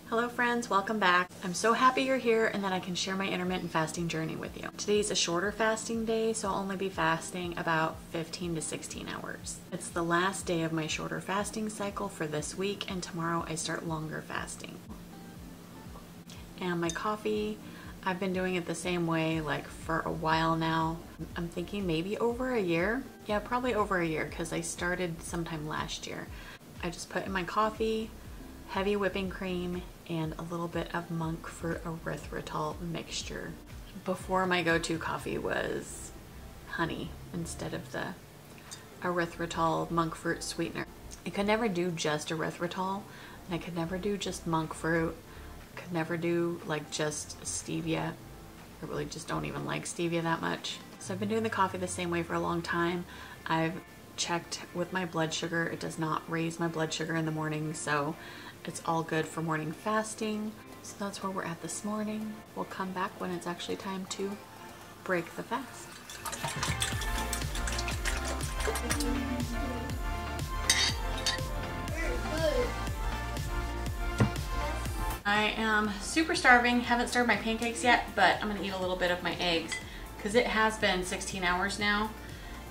Hello friends, welcome back. I'm so happy you're here and that I can share my intermittent fasting journey with you. Today's a shorter fasting day, so I'll only be fasting about 15 to 16 hours. It's the last day of my shorter fasting cycle for this week, and tomorrow I start longer fasting. And my coffee, I've been doing it the same way like for a while now. I'm thinking maybe over a year. Yeah, probably over a year because I started sometime last year. I just put in my coffee, heavy whipping cream, and a little bit of monk fruit erythritol mixture. Before, my go-to coffee was honey instead of the erythritol monk fruit sweetener. I could never do just erythritol, and I could never do just monk fruit. I could never do like just stevia. I really just don't even like stevia that much. So I've been doing the coffee the same way for a long time. I've checked with my blood sugar. It does not raise my blood sugar in the morning, so it's all good for morning fasting. So that's where we're at this morning. We'll come back when it's actually time to break the fast. I am super starving. Haven't started my pancakes yet, but I'm gonna eat a little bit of my eggs because it has been 16 hours now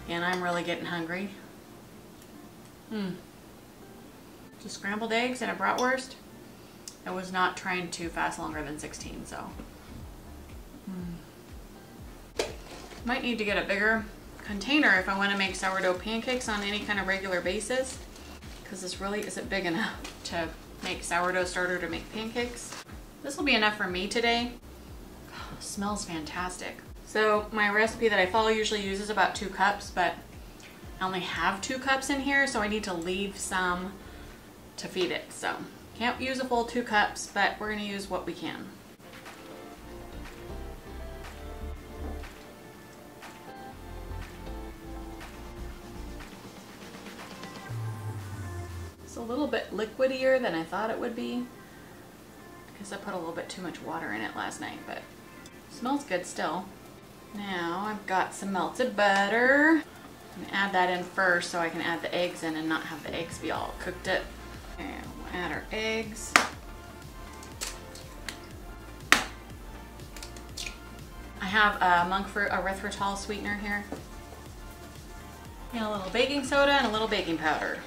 and I'm really getting hungry. Just scrambled eggs and a bratwurst. I was not trying to fast longer than 16, so. Might need to get a bigger container if I want to make sourdough pancakes on any kind of regular basis, because this really isn't big enough to make sourdough starter to make pancakes. This will be enough for me today. Smells fantastic. So my recipe that I follow usually uses about 2 cups, but I only have 2 cups in here, so I need to leave some to feed it. So can't use a full 2 cups, but we're going to use what we can. It's a little bit liquidier than I thought it would be because I put a little bit too much water in it last night, but it smells good still. Now I've got some melted butter. I'm gonna add that in first so I can add the eggs in and not have the eggs be all cooked up. And we'll add our eggs. I have a monk fruit erythritol sweetener here. And a little baking soda and a little baking powder.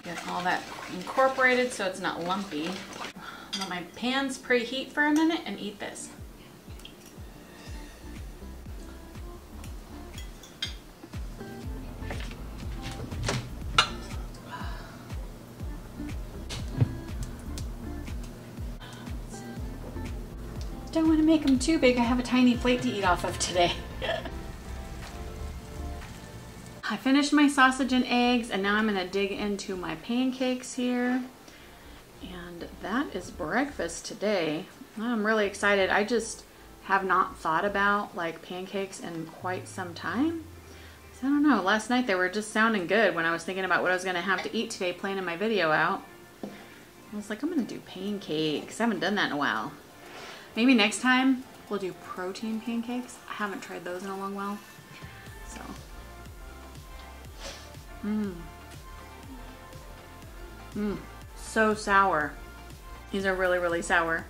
Get all that incorporated so it's not lumpy. Let my pans preheat for a minute and eat this. Don't want to make them too big. I have a tiny plate to eat off of today. I finished my sausage and eggs, and now I'm going to dig into my pancakes here. And that is breakfast today. I'm really excited. I just have not thought about like pancakes in quite some time. So I don't know. Last night they were just sounding good when I was thinking about what I was going to have to eat today, planning my video out. I was like, I'm going to do pancakes. I haven't done that in a while. Maybe next time we'll do protein pancakes. I haven't tried those in a long while. So. So sour. These are really, really sour.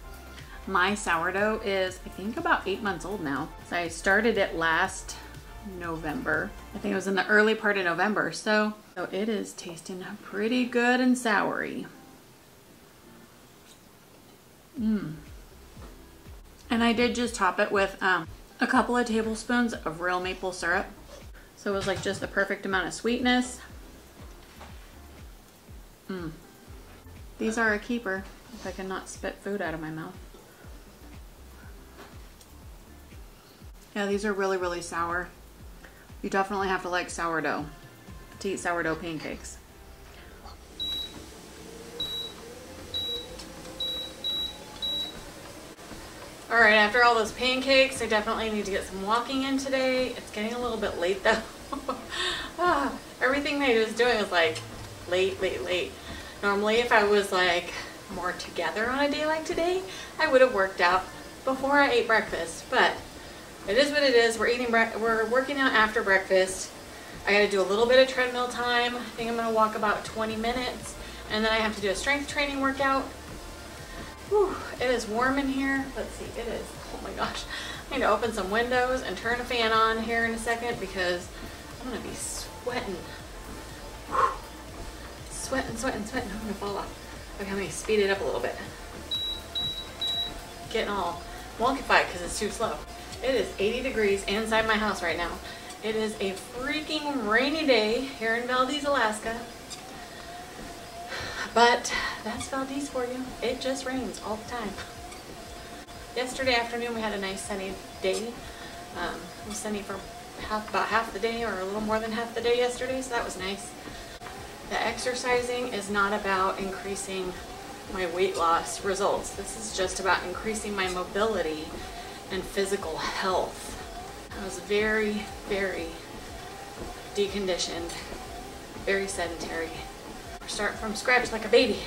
My sourdough is, I think, about 8 months old now. So I started it last November. I think it was in the early part of November. So it is tasting pretty good and soury. And I did just top it with a couple of tablespoons of real maple syrup. So it was like just the perfect amount of sweetness. These are a keeper if I cannot spit food out of my mouth. Yeah, these are really, really sour. You definitely have to like sourdough to eat sourdough pancakes. All right, after all those pancakes, I definitely need to get some walking in today. It's getting a little bit late though. Everything I was doing was like late. Normally if I was like more together on a day like today, I would have worked out before I ate breakfast, but it is what it is. We're working out after breakfast. I gotta do a little bit of treadmill time. I think I'm gonna walk about 20 minutes And then I have to do a strength training workout. Whew, it is warm in here. Let's see, it is, oh my gosh. I need to open some windows and turn a fan on here in a second because I'm gonna be sweating. Whew. Sweating, sweating, sweating. I'm gonna fall off. Okay, let me speed it up a little bit. Getting all wonkified because it's too slow. It is 80 degrees inside my house right now. It is a freaking rainy day here in Valdez, Alaska. But that's Valdez for you. It just rains all the time. Yesterday afternoon we had a nice sunny day. It was sunny for about half the day, or a little more than half the day yesterday, so that was nice. The exercising is not about increasing my weight loss results. This is just about increasing my mobility and physical health. I was very, very deconditioned, very sedentary. Start from scratch like a baby.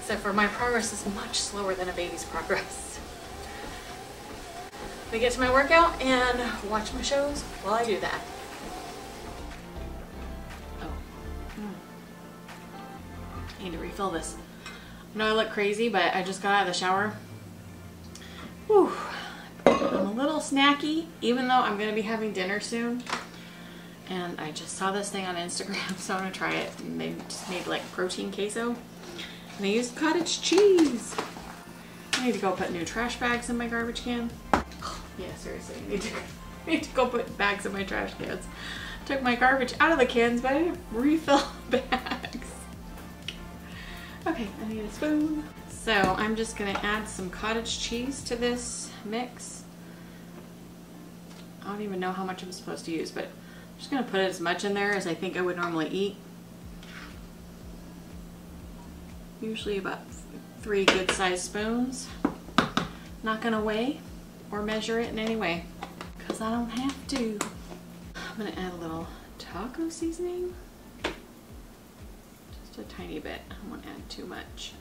Except for my progress is much slower than a baby's progress. Let me get to my workout and watch my shows while I do that. I need to refill this. I know I look crazy, but I just got out of the shower. Whew. I'm a little snacky, even though I'm going to be having dinner soon. And I just saw this thing on Instagram, so I'm going to try it. And they just made like protein queso. And they used cottage cheese. I need to go put new trash bags in my garbage can. Yeah, seriously, I need to go put bags in my trash cans. Took my garbage out of the cans, but I didn't refill bags. Okay, I need a spoon. So I'm just going to add some cottage cheese to this mix. I don't even know how much I'm supposed to use, but I'm just going to put as much in there as I think I would normally eat. Usually about 3 good sized spoons. Not going to weigh or measure it in any way because I don't have to. I'm going to add a little taco seasoning. Just a tiny bit. I don't want to add too much.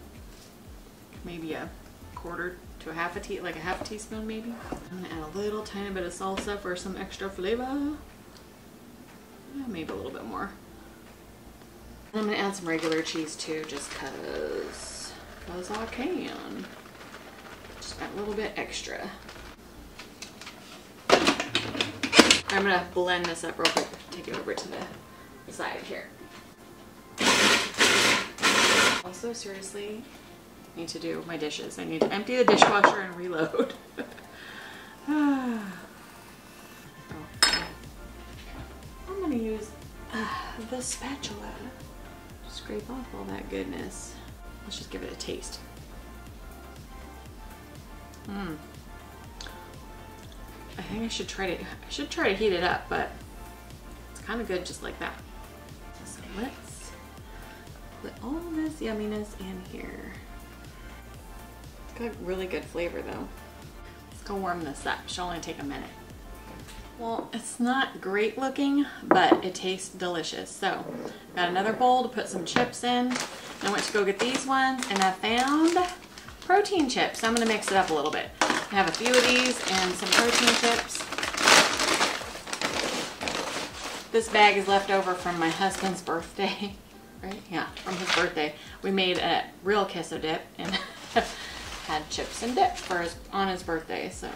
Maybe a quarter to a half a teaspoon maybe. I'm going to add a little tiny bit of salsa for some extra flavor. Yeah, maybe a little bit more. And I'm going to add some regular cheese too, just cause I can. Just add a little bit extra. I'm going to blend this up real quick. Take it over to the side here. Also, seriously, I need to do my dishes. I need to empty the dishwasher and reload. I'm going to use the spatula. Scrape off all that goodness. Let's just give it a taste. I think I should try to heat it up, but it's kind of good just like that. So let's put all this yumminess in here. It's got really good flavor though. Let's go warm this up. It should only take a minute. Well, it's not great looking, but it tastes delicious. So, got another bowl to put some chips in. I went to go get these ones, and I found protein chips. So I'm going to mix it up a little bit. I have a few of these and some protein chips. This bag is left over from my husband's birthday, right? Yeah, from his birthday. We made a real queso dip and had chips and dip on his birthday, so.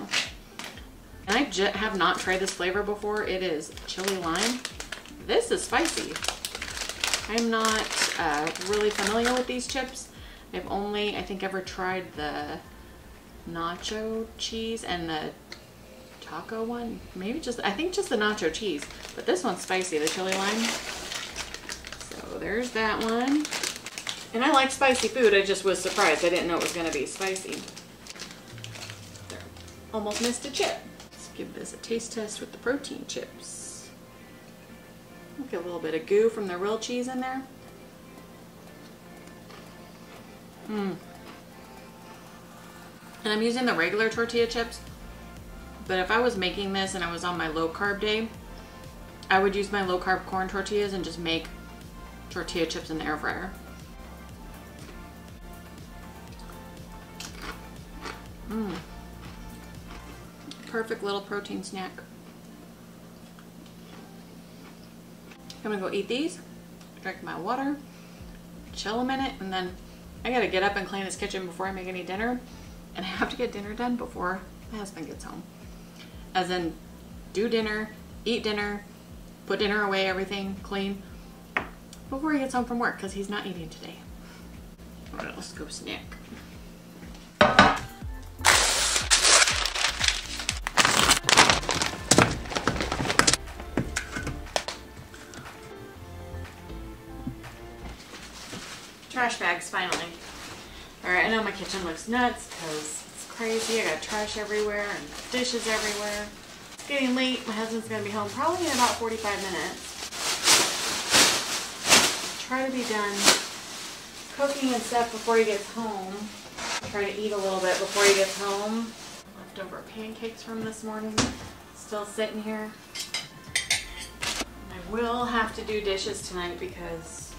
And I have not tried this flavor before. It is chili lime. This is spicy. I'm not really familiar with these chips. I've only, I think, ever tried the nacho cheese and the taco one. Maybe just, I think just the nacho cheese. But this one's spicy, the chili lime. So there's that one. And I like spicy food. I just was surprised. I didn't know it was going to be spicy. There. Almost missed a chip. Give this a taste test with the protein chips. Get a little bit of goo from the real cheese in there. And I'm using the regular tortilla chips, but if I was making this and I was on my low carb day, I would use my low carb corn tortillas and just make tortilla chips in the air fryer. Perfect little protein snack. I'm gonna go eat these, drink my water, chill a minute, and then I gotta get up and clean this kitchen before I make any dinner. And I have to get dinner done before my husband gets home. As in, do dinner, eat dinner, put dinner away, everything clean, before he gets home from work, because he's not eating today. Alright, let's go snack. Trash bags, finally. Alright, I know my kitchen looks nuts because it's crazy. I got trash everywhere and dishes everywhere. It's getting late. My husband's going to be home probably in about 45 minutes. Try to be done cooking and stuff before he gets home. Try to eat a little bit before he gets home. Leftover pancakes from this morning still sitting here. I will have to do dishes tonight because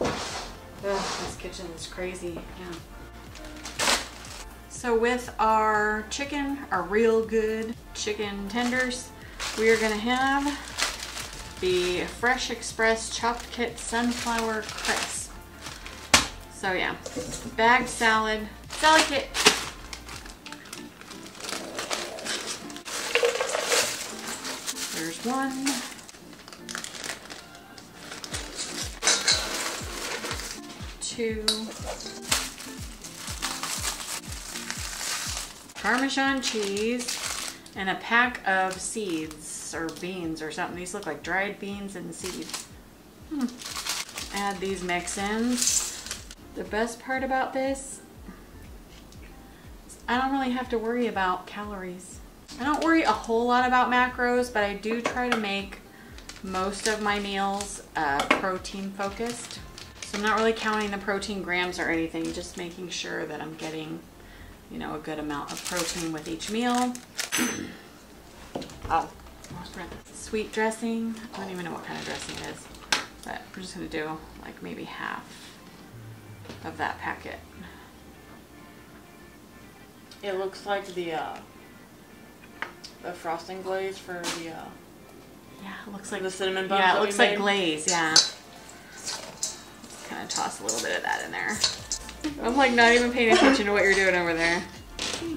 this kitchen is crazy. Yeah. So with our chicken, our real good chicken tenders, we are gonna have the Fresh Express Chopped Kit Sunflower Crisp. So yeah, bagged salad kit. There's one. Two. Parmesan cheese and a pack of seeds or beans or something. These look like dried beans and seeds. Add these mix-ins. The best part about this, I don't really have to worry about calories. I don't worry a whole lot about macros, but I do try to make most of my meals protein focused. So I'm not really counting the protein grams or anything, just making sure that I'm getting, you know, a good amount of protein with each meal. Oh, sweet dressing. I don't even know what kind of dressing it is, but I'm just gonna do like maybe half of that packet. It looks like the frosting glaze for the yeah, it looks like the cinnamon buns. Yeah, it looks like glaze. Yeah. Kind of toss a little bit of that in there. I'm like not even paying attention to what you're doing over there.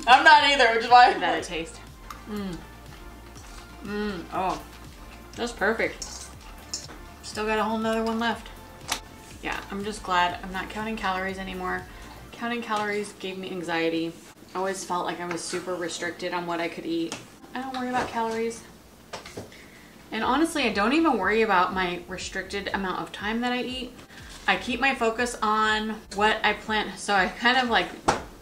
I'm not either, which is why. Give that a taste. Oh, that's perfect. Still got a whole nother one left. Yeah, I'm just glad I'm not counting calories anymore. Counting calories gave me anxiety. I always felt like I was super restricted on what I could eat. I don't worry about calories. And honestly, I don't even worry about my restricted amount of time that I eat. I keep my focus on what I plan. So I kind of like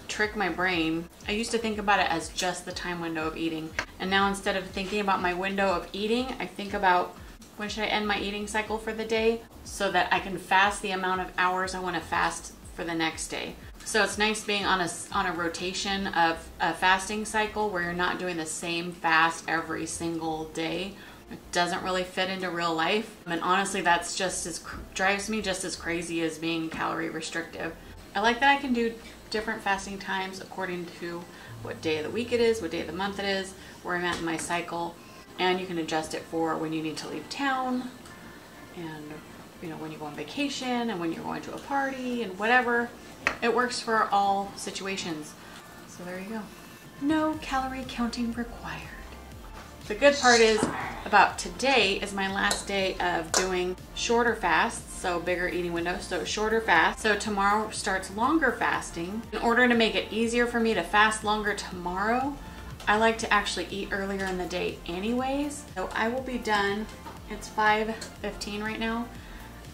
trick my brain. I used to think about it as just the time window of eating. And now instead of thinking about my window of eating, I think about when should I end my eating cycle for the day so that I can fast the amount of hours I want to fast for the next day. So it's nice being on a rotation of a fasting cycle where you're not doing the same fast every single day. It doesn't really fit into real life. And honestly, that's just as drives me just as crazy as being calorie restrictive. I like that I can do different fasting times according to what day of the week it is, what day of the month it is, where I'm at in my cycle. And you can adjust it for when you need to leave town and, you know, when you go on vacation and when you're going to a party and whatever. It works for all situations. So there you go. No calorie counting required. The good part is about today is my last day of doing shorter fasts, so bigger eating windows, so shorter fast. So tomorrow starts longer fasting. In order to make it easier for me to fast longer tomorrow, I like to actually eat earlier in the day anyways. So I will be done, it's 5:15 right now.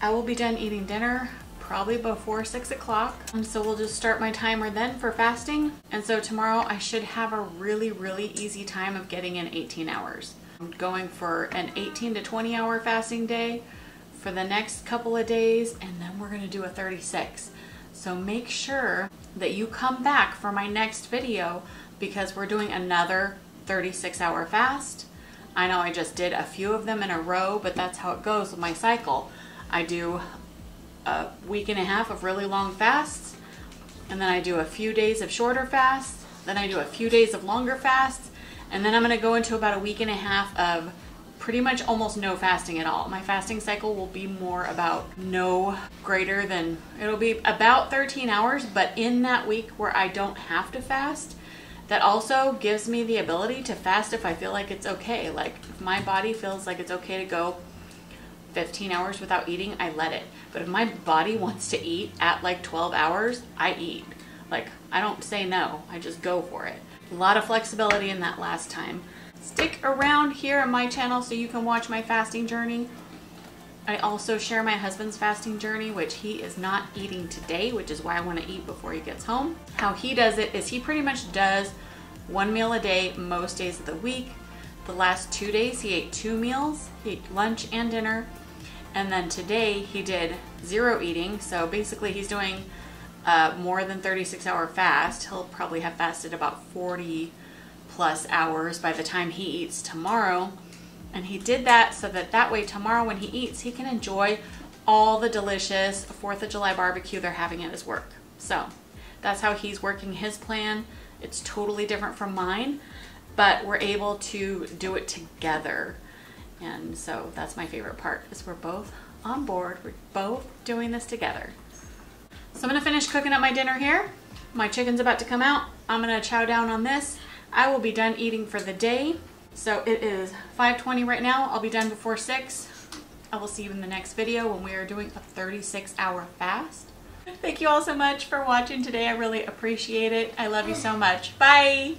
I will be done eating dinner probably before 6 o'clock. So we'll just start my timer then for fasting. And so tomorrow I should have a really, really easy time of getting in 18 hours. I'm going for an 18 to 20 hour fasting day for the next couple of days, and then we're gonna do a 36. So make sure that you come back for my next video because we're doing another 36-hour fast. I know I just did a few of them in a row, but that's how it goes with my cycle. I do a week and a half of really long fasts, and then I do a few days of shorter fasts, then I do a few days of longer fasts, and then I'm going to go into about a week and a half of pretty much almost no fasting at all. My fasting cycle will be more about no greater than, it'll be about 13 hours, but in that week where I don't have to fast, that also gives me the ability to fast if I feel like it's okay. Like if my body feels like it's okay to go 15 hours without eating, I let it. But if my body wants to eat at like 12 hours, I eat. Like I don't say no, I just go for it. A lot of flexibility in that last time. Stick around here on my channel so you can watch my fasting journey. I also share my husband's fasting journey, which he is not eating today, which is why I want to eat before he gets home. How he does it is he pretty much does 1 meal a day most days of the week. The last 2 days he ate 2 meals. He ate lunch and dinner. And then today he did 0 eating. So basically he's doing more than 36-hour fast. He'll probably have fasted about 40 plus hours by the time he eats tomorrow. And he did that so that way tomorrow when he eats, he can enjoy all the delicious 4th of July barbecue they're having at his work. So that's how he's working his plan. It's totally different from mine, but we're able to do it together. And so that's my favorite part, is we're both on board. We're both doing this together. So I'm gonna finish cooking up my dinner here. My chicken's about to come out. I'm gonna chow down on this. I will be done eating for the day. So it is 5:20 right now. I'll be done before 6. I will see you in the next video when we are doing a 36-hour fast. Thank you all so much for watching today. I really appreciate it. I love you so much. Bye.